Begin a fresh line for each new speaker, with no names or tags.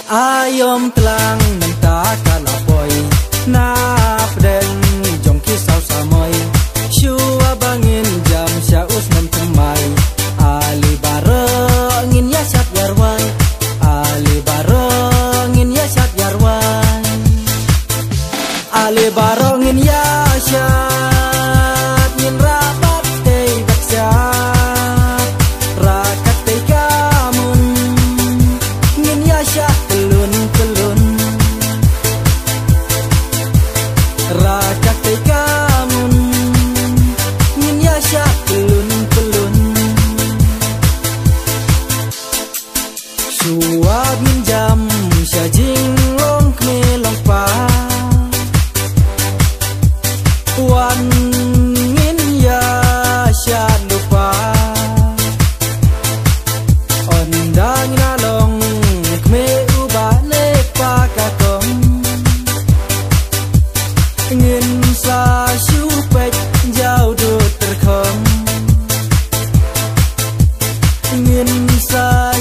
Ayom telang mentah kalaboy napdeng jong kisau samoy shua bangin jam syaus mentemai ali barengin ya syat yarwan ali barengin ya syat yarwan ali barengin ya syat ngin rapat tei baksa rakat tei kamun ngin ya syat rakat tei kamun ngin ya syak pelun suab min jam syajing long kme long pa wan ngin ya syak lupa ondang nalong kme ubah le pa kakong ngin sa shu pek jauh du terkhom ngin sa